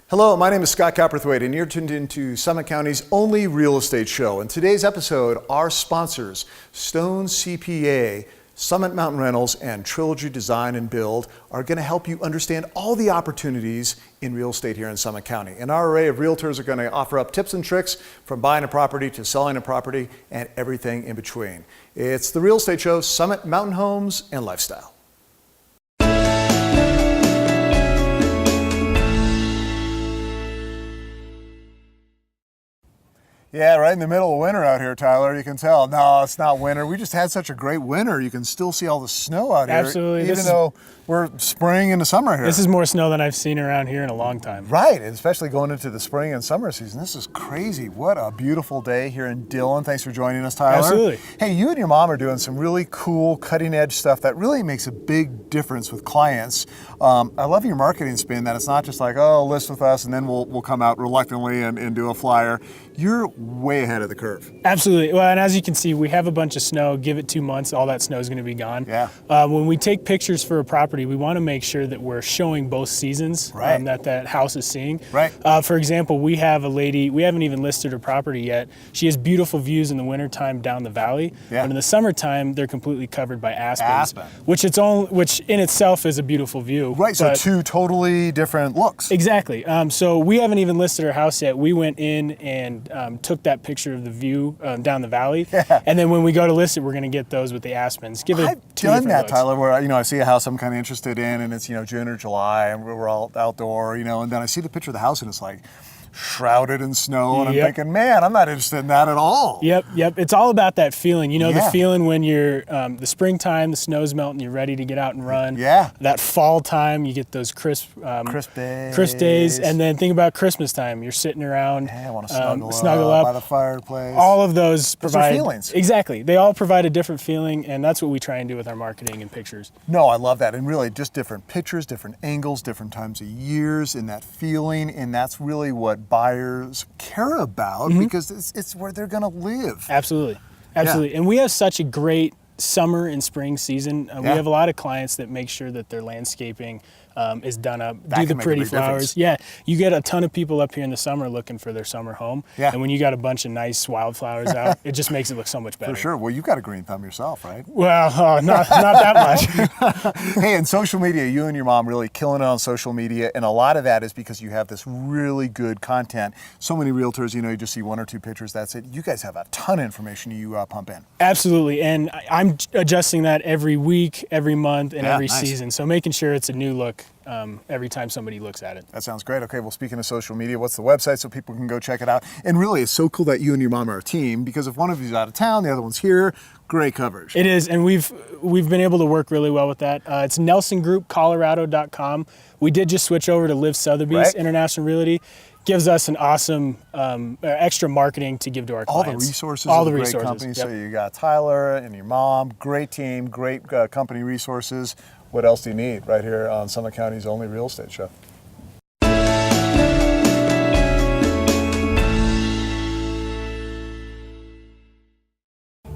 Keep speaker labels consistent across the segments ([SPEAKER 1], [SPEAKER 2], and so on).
[SPEAKER 1] Hello, my name is Scott Copperthwaite, and you're tuned into Summit County's only real estate show. In today's episode, our sponsors, Stone CPA, Summit Mountain Rentals, and Trilogy Design and Build are going to help you understand all the opportunities in real estate here in Summit County. And our array of realtors are going to offer up tips and tricks from buying a property to selling a property and everything in between. It's the real estate show, Summit Mountain Homes and Lifestyle. Yeah, right in the middle of winter out here, Tyler. You can tell. No, it's not winter. We just had such a great winter. You can still see all the snow out here.
[SPEAKER 2] Absolutely.
[SPEAKER 1] Even though we're spring into summer here.
[SPEAKER 2] This is more snow than I've seen around here in a long time.
[SPEAKER 1] Right, and especially going into the spring and summer season. This is crazy. What a beautiful day here in Dillon. Thanks for joining us, Tyler.
[SPEAKER 2] Absolutely.
[SPEAKER 1] Hey, you and your mom are doing some really cool, cutting-edge stuff that really makes a big difference with clients. I love your marketing spin that it's not just like, oh, list with us, and then we'll come out reluctantly and do a flyer. You're way ahead of the curve.
[SPEAKER 2] Absolutely. Well, and as you can see, we have a bunch of snow. Give it 2 months, all that snow is going to be gone.
[SPEAKER 1] Yeah.
[SPEAKER 2] When we take pictures for a property, we want to make sure that we're showing both seasons that house is seeing.
[SPEAKER 1] Right.
[SPEAKER 2] For example, we have a lady, we haven't even listed her property yet. She has beautiful views in the wintertime down the valley.
[SPEAKER 1] Yeah.
[SPEAKER 2] But in the summertime, they're completely covered by aspens,
[SPEAKER 1] Aspen.
[SPEAKER 2] which in itself is a beautiful view.
[SPEAKER 1] Right, so two totally different looks.
[SPEAKER 2] Exactly. So we haven't even listed our house yet. We went in and took that picture of the view down the valley.
[SPEAKER 1] Yeah.
[SPEAKER 2] And then when we go to list it, we're going to get those with the aspens.
[SPEAKER 1] I've done that, looks. Tyler, where I see a house I'm kind of interested in, and it's June or July, and we're all outdoor, and then I see the picture of the house, and it's like shrouded in snow, and I'm thinking, man, I'm not interested in that at all.
[SPEAKER 2] Yep. It's all about that feeling. The feeling when you're the springtime, the snow's melting, you're ready to get out and run.
[SPEAKER 1] Yeah.
[SPEAKER 2] That fall time, you get those crisp days. And then think about Christmas time. You're sitting around.
[SPEAKER 1] Yeah, I want to snuggle up by the fireplace.
[SPEAKER 2] All of those provide
[SPEAKER 1] feelings.
[SPEAKER 2] Exactly. They all provide a different feeling, and that's what we try and do with our marketing and pictures.
[SPEAKER 1] No, I love that. And really just different pictures, different angles, different times of years, and that feeling, and that's really what buyers care about because it's where they're going to live.
[SPEAKER 2] Absolutely. And we have such a great summer and spring season. We have a lot of clients that make sure that their landscaping is done up, do the pretty flowers. Difference. Yeah, you get a ton of people up here in the summer looking for their summer home. Yeah. And when you got a bunch of nice wildflowers out, it just makes it look so much better.
[SPEAKER 1] For sure. Well, you've got a green thumb yourself, right?
[SPEAKER 2] Well, not that much.
[SPEAKER 1] Hey, in social media, you and your mom really killing it on social media, and a lot of that is because you have this really good content. So many realtors, you just see one or two pictures, that's it. You guys have a ton of information you pump in.
[SPEAKER 2] Absolutely, and I'm adjusting that every week, every month, and every season. So making sure it's a new look every time somebody looks at it.
[SPEAKER 1] That sounds great. Okay, well, speaking of social media, what's the website so people can go check it out? And really, it's so cool that you and your mom are a team, because if one of you's out of town, the other one's here, great coverage.
[SPEAKER 2] It is, and we've been able to work really well with that. It's nelsongroupcolorado.com. We did just switch over to Liv Sotheby's International Realty. Gives us an awesome extra marketing to give to our clients.
[SPEAKER 1] All the resources. Great company. Yep. So you got Tyler and your mom, great team, great company resources. What else do you need right here on Summit County's only real estate show?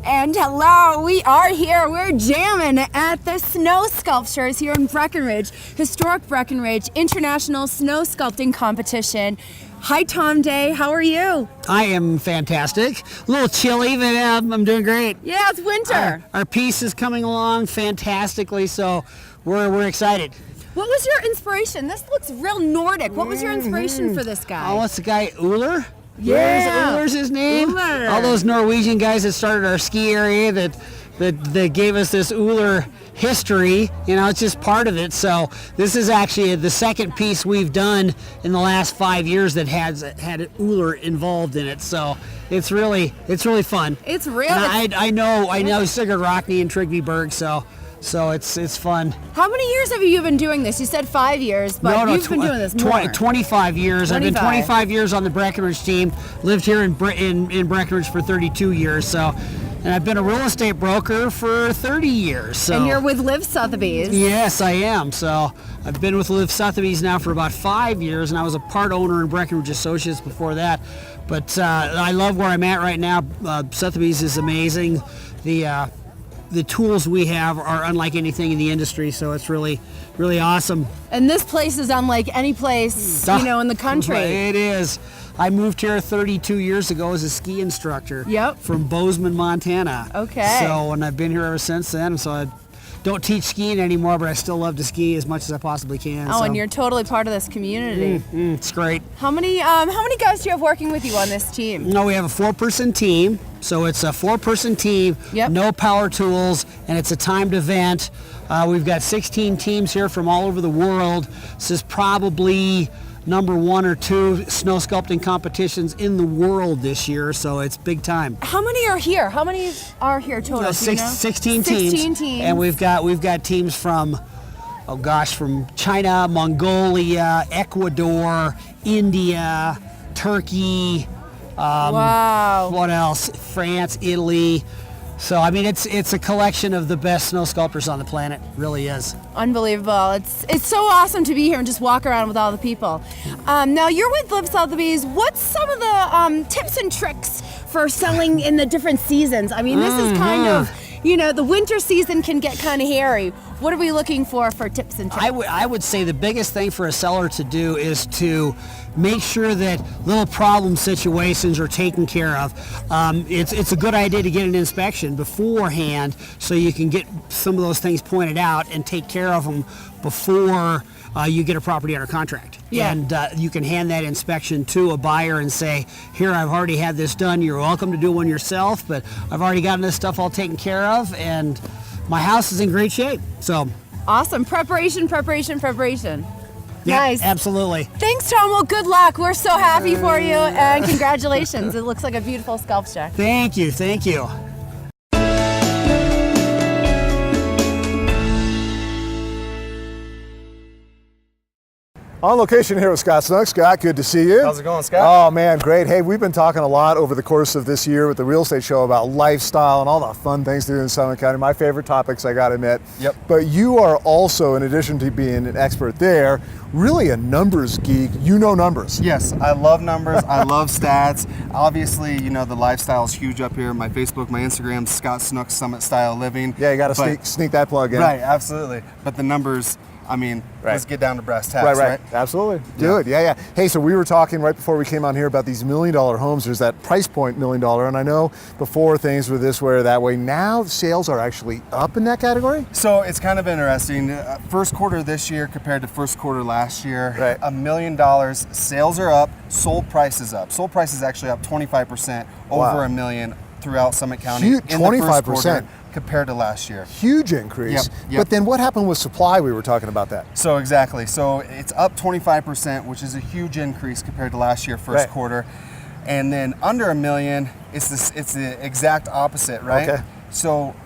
[SPEAKER 3] And hello, we are here. We're jamming at the snow sculptures here in Breckenridge, historic Breckenridge International Snow Sculpting Competition. Hi, Tom Day. How are you?
[SPEAKER 4] I am fantastic. A little chilly, but I'm doing great.
[SPEAKER 3] Yeah, it's winter.
[SPEAKER 4] Our piece is coming along fantastically, so we're excited.
[SPEAKER 3] What was your inspiration? This looks real Nordic. What was your inspiration for this guy?
[SPEAKER 4] Oh, it's the guy Uller.
[SPEAKER 3] Yeah.
[SPEAKER 4] Uller's his name.
[SPEAKER 3] Uller.
[SPEAKER 4] All those Norwegian guys that started our ski area that gave us this Uller history, it's just part of it. So this is actually the second piece we've done in the last 5 years that has had Uller involved in it. So it's really fun.
[SPEAKER 3] It's real.
[SPEAKER 4] And I know Sigurd Rockney and Trygve Berg, so it's fun.
[SPEAKER 3] How many years have you been doing this? You said 5 years, but you've been doing this more.
[SPEAKER 4] 25 years. I've been 25 years on the Breckenridge team. Lived here in Breckenridge for 32 years. So, and I've been a real estate broker for 30 years. So.
[SPEAKER 3] And you're with Liv Sotheby's.
[SPEAKER 4] Yes, I am. So I've been with Liv Sotheby's now for about 5 years, and I was a part owner in Breckenridge Associates before that. But I love where I'm at right now. Sotheby's is amazing. the tools we have are unlike anything in the industry, so it's really, really awesome.
[SPEAKER 3] And this place is unlike any place, in the country.
[SPEAKER 4] It is. I moved here 32 years ago as a ski instructor.
[SPEAKER 3] Yep.
[SPEAKER 4] From Bozeman, Montana.
[SPEAKER 3] Okay.
[SPEAKER 4] So, and I've been here ever since then. So I don't teach skiing anymore, but I still love to ski as much as I possibly can.
[SPEAKER 3] Oh, and you're totally part of this community.
[SPEAKER 4] It's great.
[SPEAKER 3] How many guys do you have working with you on this team?
[SPEAKER 4] No, we have a 4-person team. So it's a 4-person team, no power tools, and it's a timed event. We've got 16 teams here from all over the world. This is probably number 1 or 2 snow sculpting competitions in the world this year, so it's big time.
[SPEAKER 3] How many are here? How many are here total?
[SPEAKER 4] 16 teams. And we've got teams from, from China, Mongolia, Ecuador, India, Turkey.
[SPEAKER 3] Wow.
[SPEAKER 4] What else? France, Italy. So, I mean, it's a collection of the best snow sculptors on the planet. It really is.
[SPEAKER 3] Unbelievable. It's so awesome to be here and just walk around with all the people. Now, you're with Live Sotheby's. What's some of the tips and tricks for selling in the different seasons? I mean, this is kind of, the winter season can get kind of hairy. What are we looking for tips and tricks?
[SPEAKER 4] I would say the biggest thing for a seller to do is to make sure that little problem situations are taken care of. It's a good idea to get an inspection beforehand so you can get some of those things pointed out and take care of them before you get a property under contract.
[SPEAKER 3] Yeah.
[SPEAKER 4] And you can hand that inspection to a buyer and say, here, I've already had this done. You're welcome to do one yourself, but I've already gotten this stuff all taken care of, and my house is in great shape. So
[SPEAKER 3] awesome. Preparation.
[SPEAKER 4] Yeah,
[SPEAKER 3] nice.
[SPEAKER 4] Absolutely.
[SPEAKER 3] Thanks, Tom. Well, good luck. We're so happy for you, and congratulations. It looks like a beautiful sculpture.
[SPEAKER 4] Thank you.
[SPEAKER 1] On location here with Scott Snook. Scott, good to see you.
[SPEAKER 5] How's it going, Scott?
[SPEAKER 1] Oh man, great. Hey, we've been talking a lot over the course of this year with the real estate show about lifestyle and all the fun things to do in Summit County. My favorite topics, I gotta admit.
[SPEAKER 5] Yep.
[SPEAKER 1] But you are also, in addition to being an expert there, really a numbers geek. You know numbers.
[SPEAKER 5] Yes, I love numbers. I love stats. Obviously, the lifestyle is huge up here. My Facebook, my Instagram, Scott Snook Summit Style Living.
[SPEAKER 1] Yeah, you gotta sneak that plug in.
[SPEAKER 5] Right, absolutely. But the numbers, let's get down to brass tacks,
[SPEAKER 1] right? Absolutely. Do it. Yeah. Hey, so we were talking right before we came on here about these $1 million homes. There's that price point, $1 million, and I know before things were this way or that way. Now sales are actually up in that category?
[SPEAKER 5] So it's kind of interesting. First quarter this year compared to first quarter last year,
[SPEAKER 1] right.
[SPEAKER 5] $1 million. Sales are up, sold price is up. Sold price is actually up 25% over $1 million throughout Summit County in the first quarter compared to last year.
[SPEAKER 1] Huge increase.
[SPEAKER 5] Yep.
[SPEAKER 1] But then what happened with supply? We were talking about that.
[SPEAKER 5] So exactly. So it's up 25%, which is a huge increase compared to last year first quarter. And then under $1 million, it's the exact opposite, right?
[SPEAKER 1] Okay.
[SPEAKER 5] So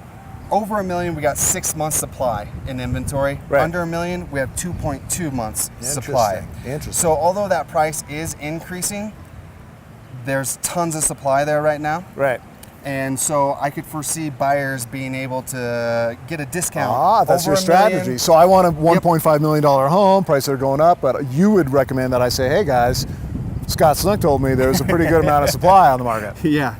[SPEAKER 5] over $1 million, we got 6 months supply in inventory.
[SPEAKER 1] Right.
[SPEAKER 5] Under $1 million, we have 2.2 months supply.
[SPEAKER 1] Interesting.
[SPEAKER 5] So although that price is increasing, there's tons of supply there right now.
[SPEAKER 1] Right.
[SPEAKER 5] And so I could foresee buyers being able to get a discount.
[SPEAKER 1] That's
[SPEAKER 5] over
[SPEAKER 1] your
[SPEAKER 5] $1
[SPEAKER 1] strategy.
[SPEAKER 5] million.
[SPEAKER 1] So I want a $1.5 million home, prices are going up, but you would recommend that I say, hey guys, Scott Snook told me there's a pretty good amount of supply on the market.
[SPEAKER 5] Yeah.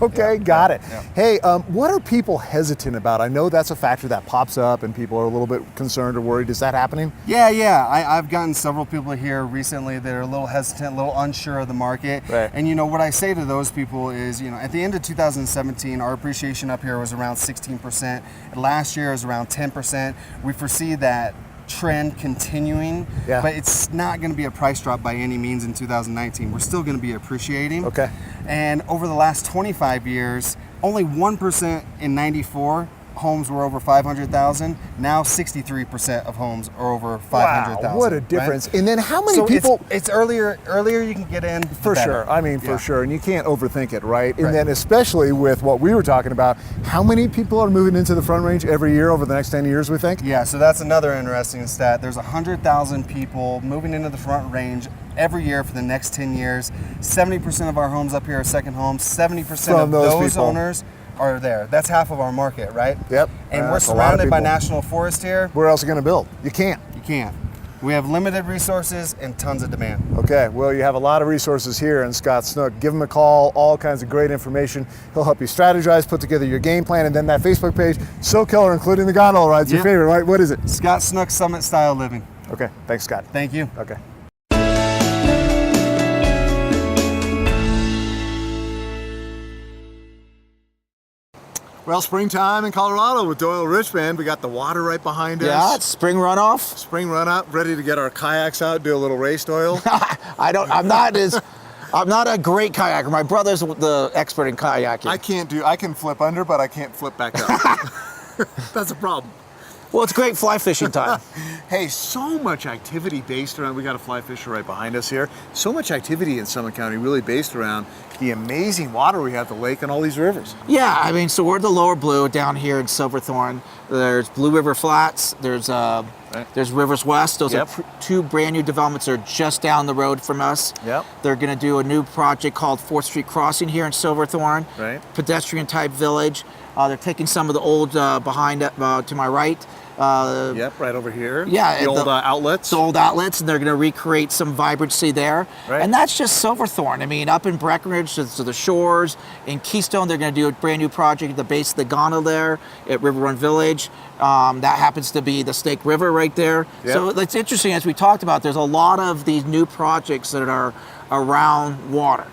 [SPEAKER 1] Okay, got it.
[SPEAKER 5] Yeah.
[SPEAKER 1] Hey, what are people hesitant about? I know that's a factor that pops up and people are a little bit concerned or worried. Is that happening?
[SPEAKER 5] Yeah. I've gotten several people here recently that are a little hesitant, a little unsure of the market.
[SPEAKER 1] Right.
[SPEAKER 5] And what I say to those people is, at the end of 2017, our appreciation up here was around 16%. Last year was around 10%. We foresee that trend continuing, but it's not going to be a price drop by any means in 2019. We're still going to be appreciating.
[SPEAKER 1] Okay.
[SPEAKER 5] And over the last 25 years, only 1% in 94 homes were over 500,000. Now 63% of homes are over 500,000.
[SPEAKER 1] Wow, what a difference.
[SPEAKER 5] Right?
[SPEAKER 1] And then how many
[SPEAKER 5] so
[SPEAKER 1] people...
[SPEAKER 5] It's earlier you can get in.
[SPEAKER 1] For sure. For sure. And you can't overthink it, right? And
[SPEAKER 5] Right.
[SPEAKER 1] then especially with what we were talking about, how many people are moving into the Front Range every year over the next 10 years, we think?
[SPEAKER 5] Yeah, so that's another interesting stat. There's 100,000 people moving into the Front Range every year for the next 10 years. 70% of our homes up here are second homes. 70% of those owners are there. That's half of our market, right?
[SPEAKER 1] Yep.
[SPEAKER 5] And we're
[SPEAKER 1] That's a lot of
[SPEAKER 5] surrounded by
[SPEAKER 1] people.
[SPEAKER 5] national forest here.
[SPEAKER 1] Where else are you going to build? You can't.
[SPEAKER 5] You can't. We have limited resources and tons of demand.
[SPEAKER 1] Okay, well, you have a lot of resources here in Scott Snook. Give him a call, all kinds of great information. He'll help you strategize, put together your game plan, and then that Facebook page, so killer, including the gondola ride's your favorite, right? What is it?
[SPEAKER 5] Scott Snook Summit Style Living.
[SPEAKER 1] Okay, thanks, Scott.
[SPEAKER 5] Thank you.
[SPEAKER 1] Okay. Well, springtime in Colorado with Doyle Richmond. We got the water right behind us.
[SPEAKER 6] Yeah, it's spring runoff.
[SPEAKER 1] Spring run up, ready to get our kayaks out, do a little race, Doyle.
[SPEAKER 6] I'm not a great kayaker. My brother's the expert in kayaking.
[SPEAKER 1] I can flip under, but I can't flip back up. That's a problem.
[SPEAKER 6] Well, it's great fly fishing time.
[SPEAKER 1] Hey, so much activity based around, we got a fly fisher right behind us here. So much activity in Summit County really based around the amazing water we have, the lake and all these rivers.
[SPEAKER 6] Yeah, I mean, so we're the lower blue down here in Silverthorne. There's Blue River Flats. There's Rivers West. Those are two brand new developments that are just down the road from us.
[SPEAKER 1] Yep.
[SPEAKER 6] They're going to do a new project called 4th Street Crossing here in Silverthorne.
[SPEAKER 1] Right.
[SPEAKER 6] Pedestrian type village. They're taking some of the old behind to my right.
[SPEAKER 1] Yep, right over here.
[SPEAKER 6] Yeah,
[SPEAKER 1] the old outlets.
[SPEAKER 6] The old outlets, and they're going to recreate some vibrancy there.
[SPEAKER 1] Right.
[SPEAKER 6] And that's just Silverthorne. I mean, up in Breckenridge to the shores, in Keystone, they're going to do a brand new project at the base of the gondola there at River Run Village. That happens to be the Snake River right there.
[SPEAKER 1] Yep.
[SPEAKER 6] So it's interesting, as we talked about, there's a lot of these new projects that are around water.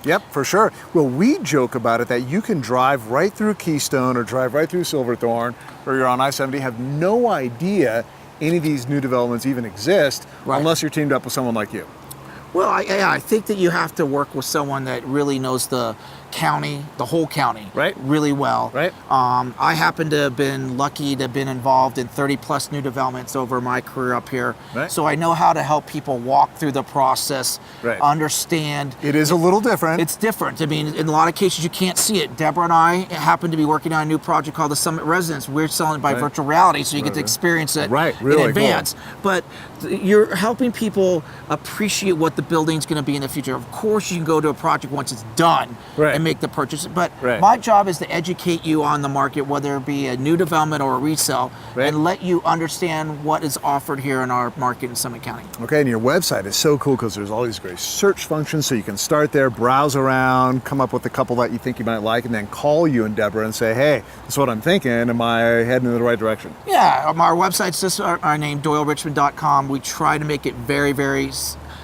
[SPEAKER 1] Yep, for sure. Well, we joke about it that you can drive right through Keystone or drive right through Silverthorne, or you're on I-70, have no idea any of these new developments even exist unless you're teamed up with someone like you.
[SPEAKER 6] Well, I think that you have to work with someone that really knows the county, the whole county, really well.
[SPEAKER 1] Right.
[SPEAKER 6] I happen to have been lucky to have been involved in 30 plus new developments over my career up here.
[SPEAKER 1] Right.
[SPEAKER 6] So I know how to help people walk through the process, understand.
[SPEAKER 1] It is a little different.
[SPEAKER 6] It's different. I mean, in a lot of cases you can't see it. Deborah and I happen to be working on a new project called the Summit Residence. We're selling it by virtual reality, so you get to experience it
[SPEAKER 1] really
[SPEAKER 6] in advance.
[SPEAKER 1] Cool.
[SPEAKER 6] But you're helping people appreciate what the building's going to be in the future. Of course, you can go to a project once it's done and make the purchase. But my job is to educate you on the market, whether it be a new development or a resale, and let you understand what is offered here in our market in Summit County.
[SPEAKER 1] Okay, and your website is so cool because there's all these great search functions, so you can start there, browse around, come up with a couple that you think you might like, and then call you and Deborah and say, hey, this is what I'm thinking. Am I heading in the right direction?
[SPEAKER 6] Yeah, our website's just our name, doylerichmond.com. We try to make it very, very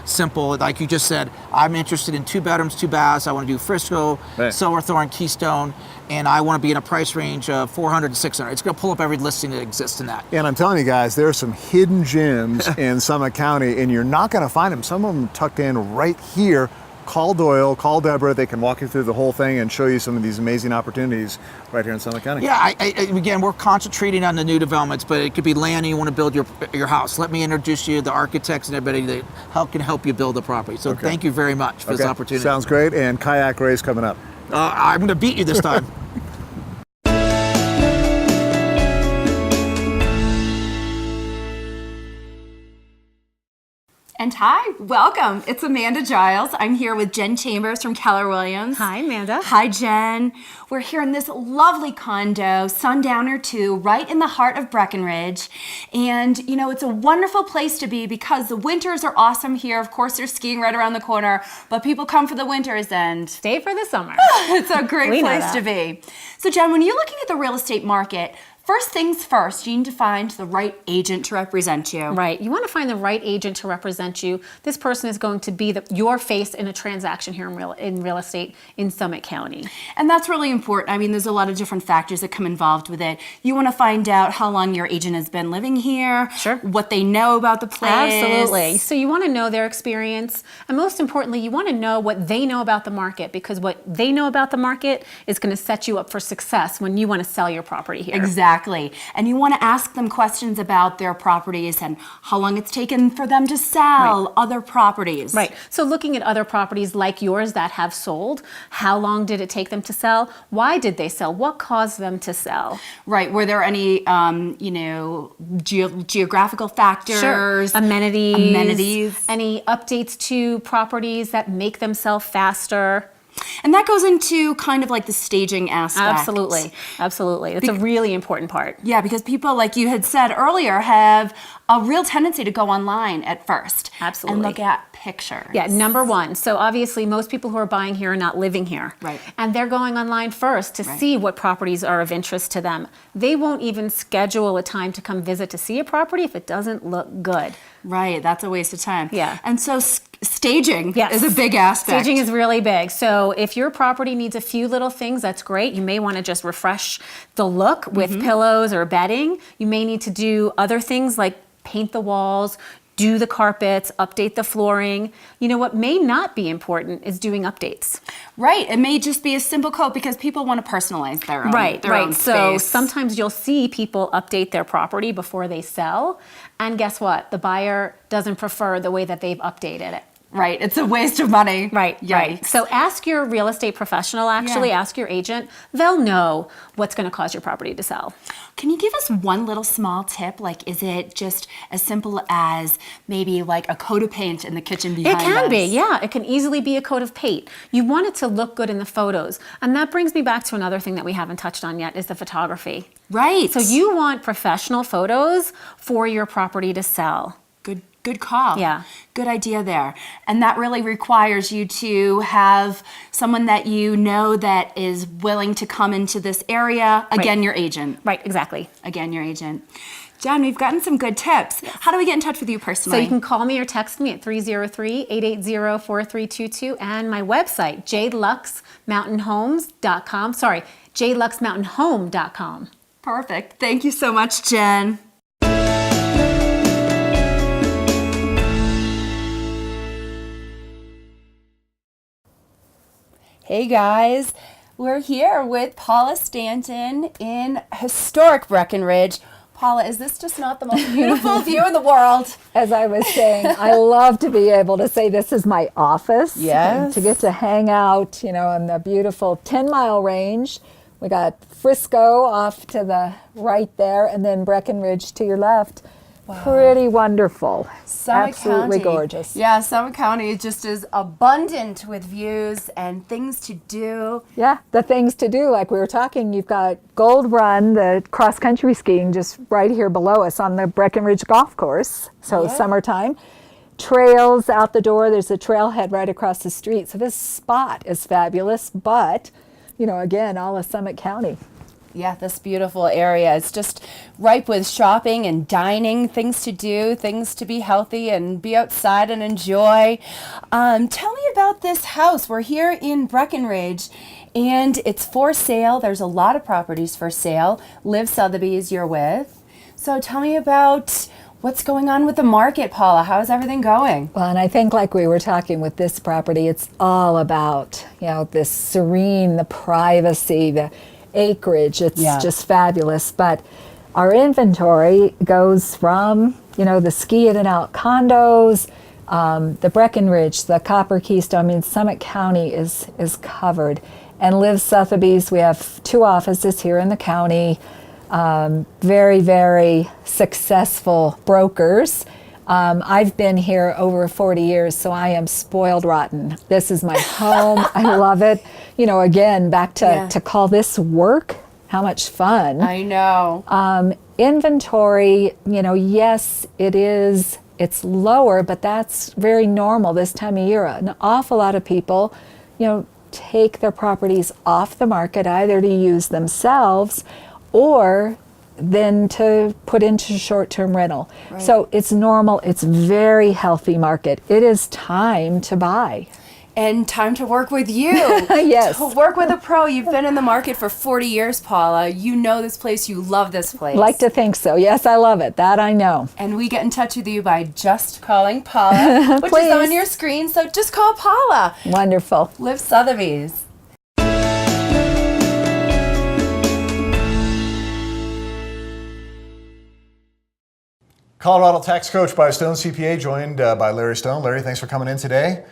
[SPEAKER 6] simple. Like you just said, I'm interested in 2 bedrooms, 2 baths. I want to do Frisco, Silverthorne, Keystone, and I want to be in a price range of $400 to $600. It's going to pull up every listing that exists in that.
[SPEAKER 1] And I'm telling you guys, there are some hidden gems in Summit County, and you're not going to find them. Some of them tucked in right here. Call Doyle, call Deborah. They can walk you through the whole thing and show you some of these amazing opportunities right here in Summit County.
[SPEAKER 6] Yeah, again, we're concentrating on the new developments, but it could be land and you want to build your house. Let me introduce you to the architects and everybody that can help you build the property. So thank you very much for this opportunity.
[SPEAKER 1] Sounds great. And kayak race coming up.
[SPEAKER 6] I'm going to beat you this time.
[SPEAKER 3] And hi, welcome. It's Amanda Giles. I'm here with Jenn Chambers from Keller Williams.
[SPEAKER 7] Hi, Amanda.
[SPEAKER 3] Hi, Jen. We're here in this lovely condo, Sundowner 2, right in the heart of Breckenridge. And, you know, it's a wonderful place to be because the winters are awesome here. Of course, there's skiing right around the corner, but people come for the winters and
[SPEAKER 7] stay for the summer.
[SPEAKER 3] It's a great place to be. So, Jen, when you're looking at the real estate market, first things first, you need to find the right agent to represent you.
[SPEAKER 7] Right. You want to find the right agent to represent you. This person is going to be your face in a transaction here in real estate in Summit County.
[SPEAKER 3] And that's really important. I mean, there's a lot of different factors that come involved with it. You want to find out how long your agent has been living here, what they know about the place.
[SPEAKER 7] Absolutely. So you want to know their experience. And most importantly, you want to know what they know about the market, because what they know about the market is going to set you up for success when you want to sell your property here.
[SPEAKER 3] Exactly. And you want to ask them questions about their properties and how long it's taken for them to sell other properties.
[SPEAKER 7] Right. So looking at other properties like yours that have sold, how long did it take them to sell? Why did they sell? What caused them to sell?
[SPEAKER 3] Right. Were there any, geographical factors?
[SPEAKER 7] Sure. Amenities. Any updates to properties that make them sell faster?
[SPEAKER 3] And that goes into kind of like the staging aspect.
[SPEAKER 7] Absolutely, absolutely. It's a really important part.
[SPEAKER 3] Yeah, because people, like you had said earlier, have a real tendency to go online at first.
[SPEAKER 7] Absolutely.
[SPEAKER 3] And look at pictures.
[SPEAKER 7] Yeah, number one. So obviously most people who are buying here are not living here.
[SPEAKER 3] Right.
[SPEAKER 7] And they're going online first to see what properties are of interest to them. They won't even schedule a time to come visit to see a property if it doesn't look good.
[SPEAKER 3] Right, that's a waste of time.
[SPEAKER 7] Yeah.
[SPEAKER 3] And so staging is a big aspect.
[SPEAKER 7] Staging is really big. So if your property needs a few little things, that's great. You may want to just refresh the look with pillows or bedding. You may need to do other things like paint the walls, do the carpets, update the flooring. You know, what may not be important is doing updates.
[SPEAKER 3] Right, it may just be a simple coat because people want to personalize their own, own space.
[SPEAKER 7] So sometimes you'll see people update their property before they sell. And guess what? The buyer doesn't prefer the way that they've updated it.
[SPEAKER 3] Right, it's a waste of money.
[SPEAKER 7] Right, right. So ask your real estate professional, ask your agent. They'll know what's going to cause your property to sell.
[SPEAKER 3] Can you give us one little small tip? Like, is it just as simple as maybe like a coat of paint in the kitchen behind us?
[SPEAKER 7] It can be, yeah. It can easily be a coat of paint. You want it to look good in the photos. And that brings me back to another thing that we haven't touched on yet is the photography.
[SPEAKER 3] Right.
[SPEAKER 7] So you want professional photos for your property to sell.
[SPEAKER 3] Good call.
[SPEAKER 7] Yeah.
[SPEAKER 3] Good idea there. And that really requires you to have someone that you know that is willing to come into this area. Again, your agent.
[SPEAKER 7] Right, exactly.
[SPEAKER 3] Again, your agent. Jenn, we've gotten some good tips. Yes. How do we get in touch with you personally?
[SPEAKER 7] So you can call me or text me at 303-880-4322 and my website, jluxmountainhomes.com. Sorry, jluxmountainhome.com.
[SPEAKER 3] Perfect. Thank you so much, Jenn. Hey guys, we're here with Paula Stanton in historic Breckenridge. Paula, is this just not the most beautiful view in the world?
[SPEAKER 8] As I was saying, I love to be able to say this is my office.
[SPEAKER 3] Yes.
[SPEAKER 8] And to get to hang out, you know, in the beautiful 10-mile range. We got Frisco off to the right there, and then Breckenridge to your left. Wow. Pretty wonderful. Absolutely gorgeous.
[SPEAKER 3] Yeah, Summit County just is abundant with views and things to do.
[SPEAKER 8] Yeah, the things to do, like we were talking, you've got Gold Run, the cross-country skiing just right here below us on the Breckenridge Golf Course. So summertime. Trails out the door, there's a trailhead right across the street. So this spot is fabulous, but, you know, again, all of Summit County.
[SPEAKER 3] Yeah, this beautiful area. It's just ripe with shopping and dining, things to do, things to be healthy and be outside and enjoy. Tell me about this house. We're here in Breckenridge and it's for sale. There's a lot of properties for sale. Liv Sotheby's you're with. So tell me about what's going on with the market, Paula. How's everything going?
[SPEAKER 8] Well, and I think like we were talking with this property, it's all about, you know, this serene, the privacy, the acreage. It's just fabulous. But our inventory goes from, you know, the ski in and out condos, the Breckenridge, the Copper Keystone. I mean, Summit County is covered. And Liv Sotheby's, we have 2 offices here in the county. Very, very successful brokers. I've been here over 40 years, so I am spoiled rotten. This is my home. I love it. You know, again, back to call this work, how much fun.
[SPEAKER 3] I know.
[SPEAKER 8] Inventory, you know, yes, it's lower, but that's very normal this time of year. An awful lot of people, you know, take their properties off the market either to use themselves or then to put into short-term rental. Right. So it's normal, it's very healthy market. It is time to buy.
[SPEAKER 3] And time to work with you.
[SPEAKER 8] Yes.
[SPEAKER 3] To work with a pro. You've been in the market for 40 years, Paula. You know this place, you love this place.
[SPEAKER 8] Like to think so. Yes, I love it. That I know.
[SPEAKER 3] And we get in touch with you by just calling Paula, which is on your screen. So just call Paula.
[SPEAKER 8] Wonderful.
[SPEAKER 3] Liv Sotheby's.
[SPEAKER 1] Colorado Tax Coach by Stone CPA, joined by Larry Stone. Larry, thanks for coming in today.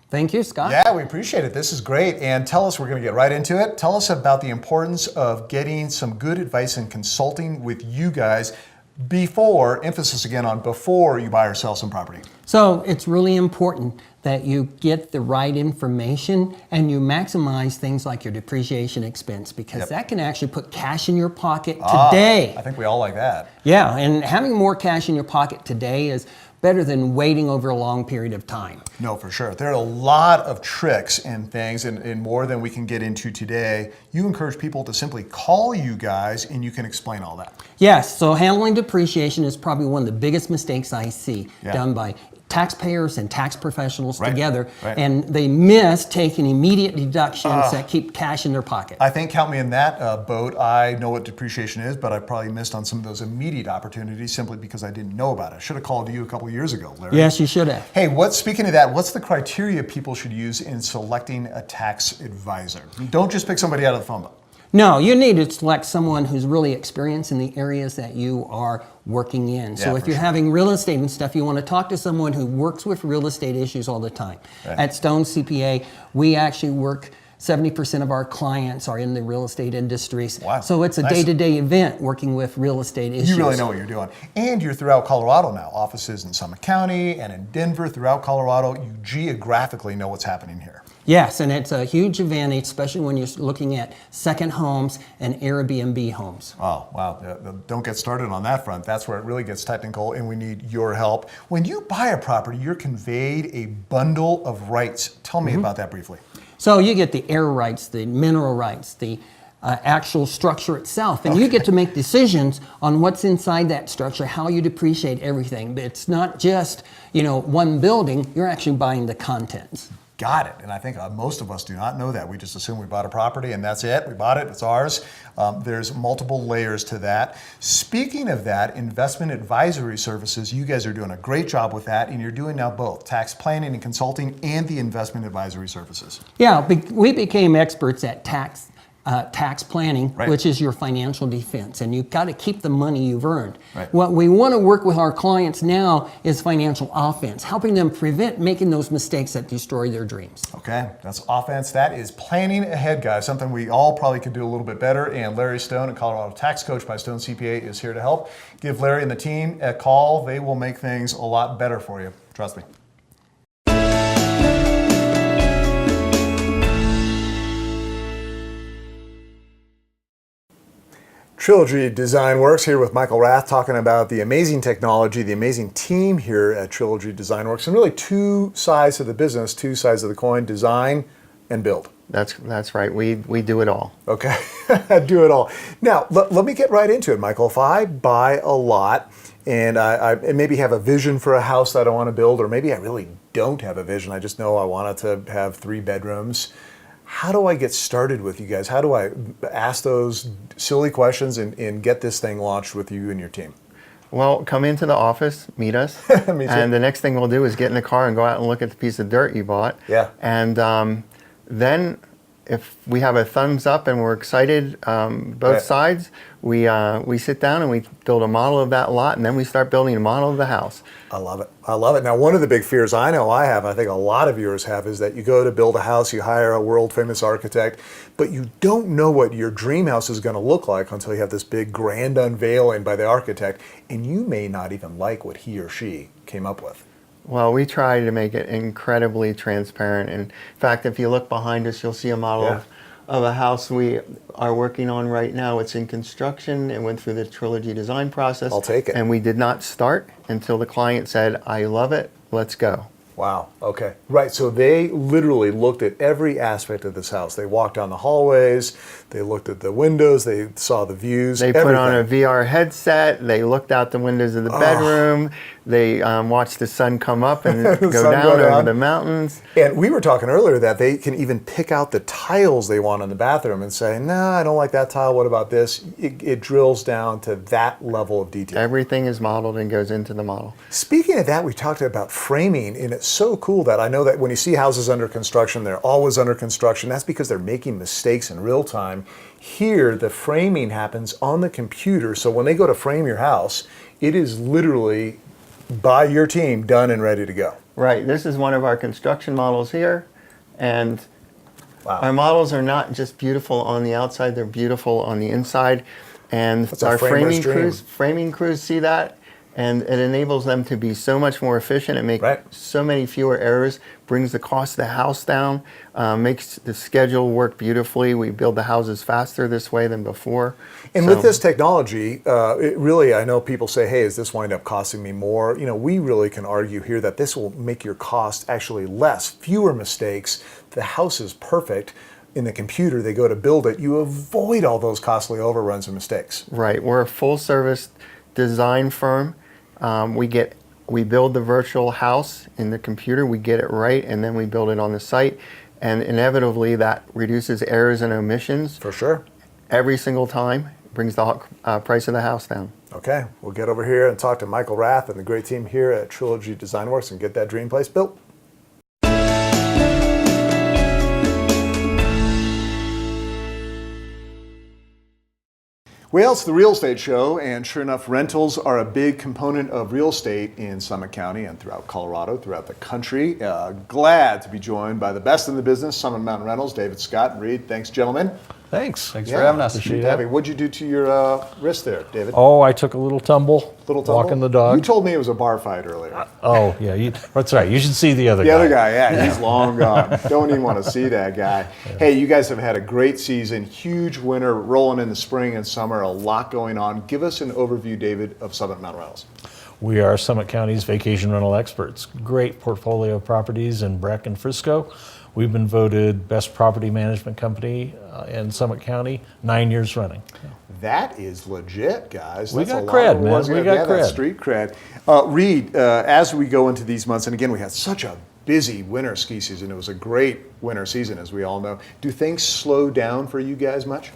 [SPEAKER 9] Thank you, Scott.
[SPEAKER 1] Yeah, we appreciate it. This is great. And tell us, we're going to get right into it. Tell us about the importance of getting some good advice and consulting with you guys. before, emphasis again on before you buy or sell some property.
[SPEAKER 9] So it's really important that you get the right information and you maximize things like your depreciation expense, because that can actually put cash in your pocket today.
[SPEAKER 1] I think we all like that.
[SPEAKER 9] Yeah, and having more cash in your pocket today is better than waiting over a long period of time.
[SPEAKER 1] No, for sure. There are a lot of tricks and things, and more than we can get into today. You encourage people to simply call you guys and you can explain all that.
[SPEAKER 9] Yes, so handling depreciation is probably one of the biggest mistakes I see done by taxpayers and tax professionals together, and they miss taking immediate deductions that keep cash in their pocket.
[SPEAKER 1] I think, count me in that boat. I know what depreciation is, but I probably missed on some of those immediate opportunities simply because I didn't know about it. I should have called you a couple of years ago, Larry.
[SPEAKER 9] Yes, you should have.
[SPEAKER 1] Hey, speaking of that, what's the criteria people should use in selecting a tax advisor? Don't just pick somebody out of the phone book.
[SPEAKER 9] No, you need to select someone who's really experienced in the areas that you are working in. So if you're having real estate and stuff, you want to talk to someone who works with real estate issues all the time. At Stone CPA, we actually work 70% of our clients are in the real estate industries.
[SPEAKER 1] Wow.
[SPEAKER 9] So it's a day-to-day event working with real estate issues.
[SPEAKER 1] You really know what you're doing. And you're throughout Colorado now. Offices in Summit County and in Denver, throughout Colorado. You geographically know what's happening here.
[SPEAKER 9] Yes, and it's a huge advantage, especially when you're looking at second homes and Airbnb homes.
[SPEAKER 1] Oh, wow. Don't get started on that front. That's where it really gets technical, and we need your help. When you buy a property, you're conveyed a bundle of rights. Tell me about that briefly.
[SPEAKER 9] So you get the air rights, the mineral rights, the actual structure itself, and you get to make decisions on what's inside that structure, how you depreciate everything. But it's not just, one building, you're actually buying the contents.
[SPEAKER 1] Got it. And I think most of us do not know that. We just assume we bought a property and that's it. We bought it, it's ours. There's multiple layers to that. Speaking of that, investment advisory services, you guys are doing a great job with that, and you're doing now both tax planning and consulting and the investment advisory services.
[SPEAKER 9] Yeah, we became experts at tax planning, which is your financial defense, and you've got to keep the money you've earned. What we want to work with our clients now is financial offense, helping them prevent making those mistakes that destroy their dreams.
[SPEAKER 1] Okay, that's offense. That is planning ahead, guys, something we all probably could do a little bit better, and Larry Stone, a Colorado tax coach by Stone CPA, is here to help. Give Larry and the team a call. They will make things a lot better for you. Trust me. Trilogy Design Works here with Michael Rath, talking about the amazing technology, the amazing team here at Trilogy Design Works, and really two sides of the business, two sides of the coin: design and build.
[SPEAKER 10] That's right. We do it all.
[SPEAKER 1] Okay, do it all. Now let me get right into it, Michael. If I buy a lot and I maybe have a vision for a house that I want to build, or maybe I really don't have a vision, I just know I want it to have 3 bedrooms. How do I get started with you guys? How do I ask those silly questions and get this thing launched with you and your team?
[SPEAKER 10] Well, come into the office, meet us, and the next thing we'll do is get in the car and go out and look at the piece of dirt you bought.
[SPEAKER 1] Yeah.
[SPEAKER 10] And then if we have a thumbs up and we're excited, both sides, we sit down and we build a model of that lot, and then we start building a model of the house.
[SPEAKER 1] I love it. I love it. Now, one of the big fears I know I have, I think a lot of viewers have, is that you go to build a house, you hire a world famous architect, but you don't know what your dream house is going to look like until you have this big grand unveiling by the architect, and you may not even like what he or she came up with.
[SPEAKER 10] Well, we try to make it incredibly transparent. In fact, if you look behind us, you'll see a model of a house we are working on right now. It's in construction. It went through the Trilogy design process.
[SPEAKER 1] I'll take it.
[SPEAKER 10] And we did not start until the client said, "I love it, let's go."
[SPEAKER 1] Wow, okay. Right, so they literally looked at every aspect of this house. They walked down the hallways, they looked at the windows, they saw the views,
[SPEAKER 10] They put on a VR headset, they looked out the windows of the bedroom, they watched the sun come up and go down over the mountains.
[SPEAKER 1] And we were talking earlier that they can even pick out the tiles they want in the bathroom and say, "No, I don't like that tile, what about this?" It drills down to that level of detail.
[SPEAKER 10] Everything is modeled and goes into the model.
[SPEAKER 1] Speaking of that, we talked about framing, and it's so cool that I know that when you see houses under construction, they're always under construction. That's because they're making mistakes in real time. Here, the framing happens on the computer, so when they go to frame your house, it is literally by your team, done and ready to go.
[SPEAKER 10] Right, this is one of our construction models here, and our models are not just beautiful on the outside, they're beautiful on the inside. And
[SPEAKER 1] That's
[SPEAKER 10] our
[SPEAKER 1] a framer's
[SPEAKER 10] framing crews see that, and it enables them to be so much more efficient and make so many fewer errors, brings the cost of the house down, makes the schedule work beautifully. We build the houses faster this way than before.
[SPEAKER 1] And with this technology, it really, I know people say, hey, is this wind up costing me more? You know, we really can argue here that this will make your cost actually less, fewer mistakes. The house is perfect. In the computer, they go to build it. You avoid all those costly overruns and mistakes.
[SPEAKER 10] Right, we're a full service design firm. We build the virtual house in the computer, we get it right, and then we build it on the site. And inevitably that reduces errors and omissions.
[SPEAKER 1] For sure.
[SPEAKER 10] Every single time, brings the price of the house down.
[SPEAKER 1] Okay, we'll get over here and talk to Michael Rath and the great team here at Trilogy Design Works and get that dream place built. Well, it's the Real Estate Show, and sure enough, rentals are a big component of real estate in Summit County and throughout Colorado, throughout the country. Glad to be joined by the best in the business, Summit Mountain Rentals, David Scott and Reed. Thanks, gentlemen.
[SPEAKER 11] Thanks for having us.
[SPEAKER 1] Appreciate it. What'd you do to your wrist there, David?
[SPEAKER 11] Oh, I took a little tumble. Walking the dog.
[SPEAKER 1] You told me it was a bar fight earlier.
[SPEAKER 11] Oh, yeah. That's right. You should see the other guy.
[SPEAKER 1] The other guy, yeah, he's long gone. Don't even want to see that guy. Yeah. Hey, you guys have had a great season, huge winter, rolling in the spring and summer, a lot going on. Give us an overview, David, of Summit Mountain Rentals.
[SPEAKER 11] We are Summit County's vacation rental experts. Great portfolio of properties in Breck and Frisco. We've been voted best property management company in Summit County 9 years running.
[SPEAKER 1] That is legit, guys.
[SPEAKER 11] We got cred, man. We got cred.
[SPEAKER 1] That street cred. Reed, as we go into these months, and again, we had such a busy winter ski season. It was a great winter season, as we all know. Do things slow down for you guys much?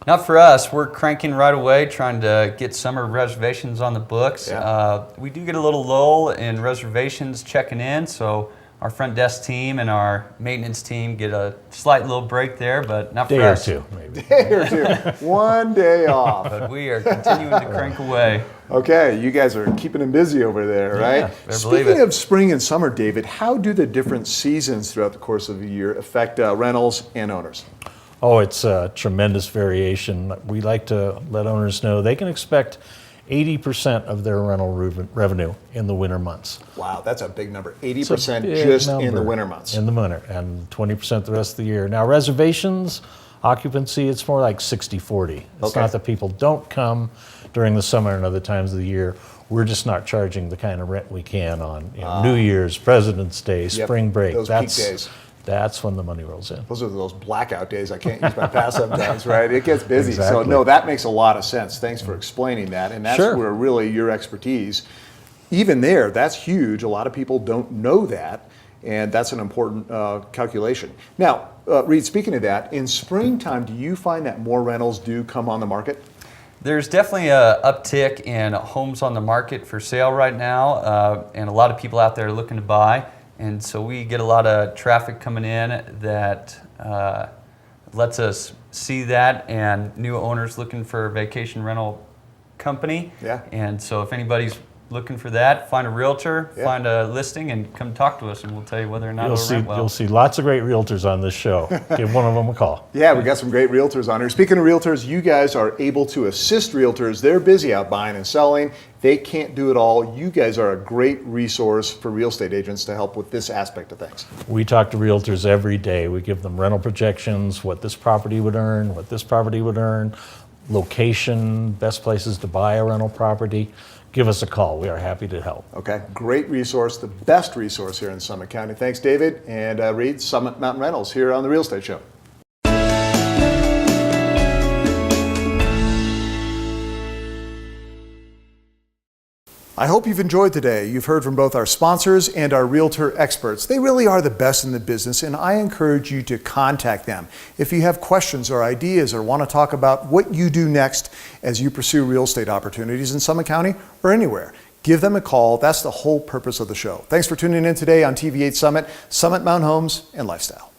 [SPEAKER 12] Not for us. We're cranking right away, trying to get summer reservations on the books.
[SPEAKER 1] Yeah.
[SPEAKER 12] We do get a little lull in reservations checking in, so our front desk team and our maintenance team get a slight little break there, but not for us.
[SPEAKER 11] Day or two, maybe.
[SPEAKER 1] Day or two. One day off.
[SPEAKER 12] But we are continuing to crank away.
[SPEAKER 1] Okay, you guys are keeping them busy over there, right?
[SPEAKER 12] Yeah,
[SPEAKER 1] Speaking of spring and summer, David, how do the different seasons throughout the course of the year affect rentals and owners?
[SPEAKER 11] Oh, it's a tremendous variation. We like to let owners know they can expect 80% of their rental revenue in the winter months.
[SPEAKER 1] Wow, that's a big number. 80% just in the winter months.
[SPEAKER 11] In the winter, and 20% the rest of the year. Now, reservations, occupancy, it's more like 60-40. It's not that people don't come during the summer and other times of the year. We're just not charging the kind of rent we can on New Year's, President's Day, spring break.
[SPEAKER 1] Those peak days.
[SPEAKER 11] That's when the money rolls in.
[SPEAKER 1] Those are those blackout days I can't use my pass sometimes, right? It gets busy.
[SPEAKER 11] Exactly.
[SPEAKER 1] So no, that makes a lot of sense. Thanks for explaining that. And that's where really your expertise, even there, that's huge. A lot of people don't know that. And that's an important calculation. Now, Reed, speaking of that, in springtime, do you find that more rentals do come on the market?
[SPEAKER 12] There's definitely an uptick in homes on the market for sale right now, and a lot of people out there looking to buy. And so we get a lot of traffic coming in that lets us see that, and new owners looking for a vacation rental company.
[SPEAKER 1] Yeah.
[SPEAKER 12] And so if anybody's looking for that, find a realtor, find a listing, and come talk to us, and we'll tell you whether or not it'll rent well.
[SPEAKER 11] You'll see lots of great realtors on this show. Give one of them a call.
[SPEAKER 1] Yeah, we got some great realtors on here. Speaking of realtors, you guys are able to assist realtors. They're busy out buying and selling. They can't do it all. You guys are a great resource for real estate agents to help with this aspect of things.
[SPEAKER 11] We talk to realtors every day. We give them rental projections, what this property would earn, what this property would earn, location, best places to buy a rental property. Give us a call. We are happy to help.
[SPEAKER 1] Okay, great resource, the best resource here in Summit County. Thanks, David and Reed, Summit Mountain Rentals here on The Real Estate Show. I hope you've enjoyed today. You've heard from both our sponsors and our realtor experts. They really are the best in the business, and I encourage you to contact them. If you have questions or ideas or want to talk about what you do next as you pursue real estate opportunities in Summit County or anywhere, give them a call. That's the whole purpose of the show. Thanks for tuning in today on TV8 Summit, Summit Mountain Homes and Lifestyle.